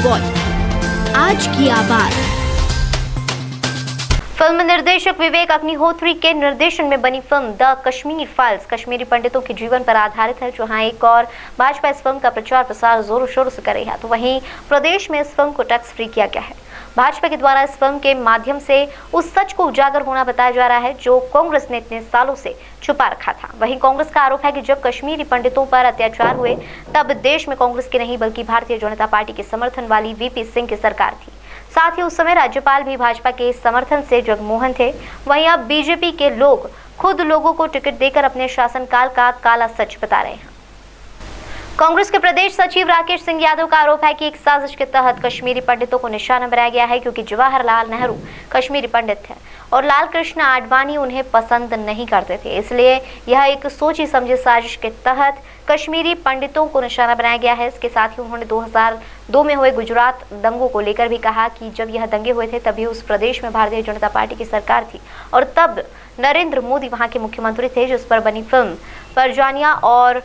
Voice, आज की आवाज। फिल्म निर्देशक विवेक अग्निहोत्री के निर्देशन में बनी film the Kashmir files Kashmiri पंडितों के जीवन पर आधारित है। जहां एक और भाजपा इस फिल्म का प्रचार प्रसार जोरों शोरों से कर रही है, तो वहीं प्रदेश में इस फिल्म को टैक्स फ्री किया गया है। भाजपा के द्वारा इस फिल्म के माध्यम से उस सच को उजागर होना बताया जा रहा है जो कांग्रेस ने इतने सालों से छुपा रखा था। वहीं कांग्रेस का आरोप है कि जब कश्मीरी पंडितों पर अत्याचार हुए तब देश में कांग्रेस की नहीं बल्कि भारतीय जनता पार्टी के समर्थन वाली वीपी सिंह की सरकार थी। साथ ही उस समय राज्यपाल भी भाजपा के समर्थन से जगमोहन थे। वहीं अब बीजेपी के लोग खुद लोगों को टिकट देकर अपने शासनकाल का काला सच बता रहे हैं। कांग्रेस के प्रदेश सचिव राकेश सिंह यादव का आरोप है कि एक साजिश के तहत कश्मीरी पंडितों को निशाना बनाया गया है, क्योंकि जवाहरलाल नेहरू कश्मीरी पंडित थे और लाल कृष्ण आडवाणी उन्हें पसंद नहीं करते थे। इसलिए यह एक सोची समझी साजिश के तहत कश्मीरी पंडितों को निशाना बनाया गया है। इसके साथ ही उन्होंने 2002 में हुए गुजरात दंगों को लेकर भी कहा कि जब यह दंगे हुए थे तभी उस प्रदेश में भारतीय जनता पार्टी की सरकार थी और तब नरेंद्र मोदी वहां के मुख्यमंत्री थे। जिस पर बनी फिल्म परजानिया और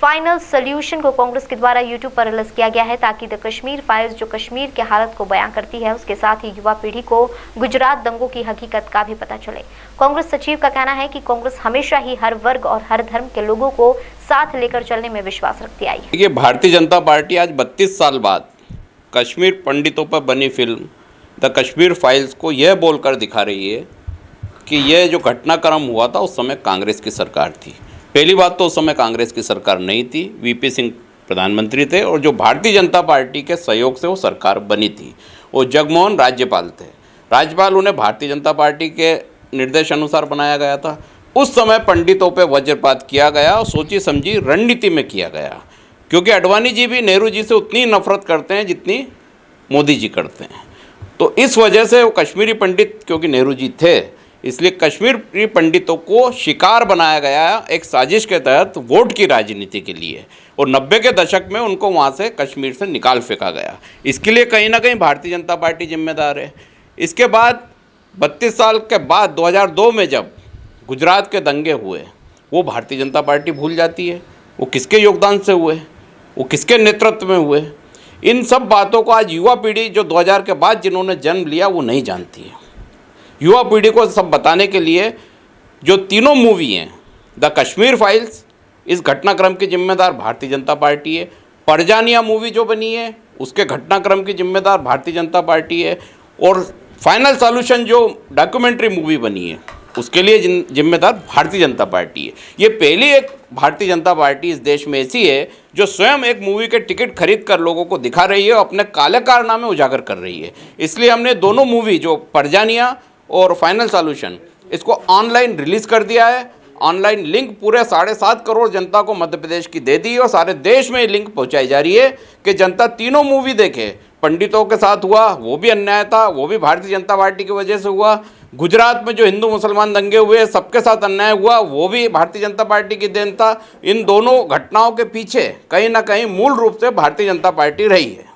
फाइनल सोल्यूशन को कांग्रेस के द्वारा यूट्यूब पर रिलीज किया गया है, ताकि द कश्मीर फाइल्स जो कश्मीर के हालत को बयां करती है, उसके साथ ही युवा पीढ़ी को गुजरात दंगों की हकीकत का भी पता चले। कांग्रेस सचिव का कहना है कि कांग्रेस हमेशा ही हर वर्ग और हर धर्म के लोगों को साथ लेकर चलने में विश्वास रखती आई है। ये भारतीय जनता पार्टी आज 32 साल बाद कश्मीर पंडितों पर बनी फिल्म द कश्मीर फाइल्स को यह बोलकर दिखा रही है कि यह जो घटनाक्रम हुआ था उस समय कांग्रेस की सरकार थी। पहली बात तो उस समय कांग्रेस की सरकार नहीं थी, वीपी सिंह प्रधानमंत्री थे और जो भारतीय जनता पार्टी के सहयोग से वो सरकार बनी थी, वो जगमोहन राज्यपाल थे। राज्यपाल उन्हें भारतीय जनता पार्टी के निर्देश अनुसार बनाया गया था। उस समय पंडितों पे वज्रपात किया गया और सोची समझी रणनीति में किया गया, क्योंकि आडवाणी जी भी नेहरू जी से उतनी नफरत करते हैं जितनी मोदी जी करते हैं। तो इस वजह से वो कश्मीरी पंडित, क्योंकि नेहरू जी थे, इसलिए कश्मीरी पंडितों को शिकार बनाया गया एक साजिश के तहत वोट की राजनीति के लिए, और 90 के दशक में उनको वहाँ से कश्मीर से निकाल फेंका गया। इसके लिए कहीं ना कहीं भारतीय जनता पार्टी जिम्मेदार है। इसके बाद 32 साल के बाद 2002 में जब गुजरात के दंगे हुए, वो भारतीय जनता पार्टी भूल जाती है वो किसके योगदान से हुए, वो किसके नेतृत्व में हुए। इन सब बातों को आज युवा पीढ़ी जो 2000 के बाद जिन्होंने जन्म लिया वो नहीं जानती है। युवा पीढ़ी को सब बताने के लिए जो तीनों मूवी हैं, द कश्मीर फाइल्स, इस घटनाक्रम की जिम्मेदार भारतीय जनता पार्टी है। परजानिया मूवी जो बनी है उसके घटनाक्रम की जिम्मेदार भारतीय जनता पार्टी है, और फाइनल सॉल्यूशन जो डॉक्यूमेंट्री मूवी बनी है उसके लिए जिम्मेदार भारतीय जनता पार्टी है। ये पहली एक भारतीय जनता पार्टी इस देश में ऐसी है जो स्वयं एक मूवी के टिकट खरीद कर लोगों को दिखा रही है और अपने काले कारनामे उजागर कर रही है। इसलिए हमने दोनों मूवी जो परजानिया और फाइनल सॉल्यूशन, इसको ऑनलाइन रिलीज़ कर दिया है। ऑनलाइन लिंक पूरे 7.5 करोड़ जनता को मध्य प्रदेश की दे दी और सारे देश में ये लिंक पहुंचाई जा रही है कि जनता तीनों मूवी देखे। पंडितों के साथ हुआ वो भी अन्याय था, वो भी भारतीय जनता पार्टी की वजह से हुआ। गुजरात में जो हिंदू मुसलमान दंगे हुए सबके साथ अन्याय हुआ, वो भी भारतीय जनता पार्टी की देन था। इन दोनों घटनाओं के पीछे कहीं ना कहीं मूल रूप से भारतीय जनता पार्टी रही है।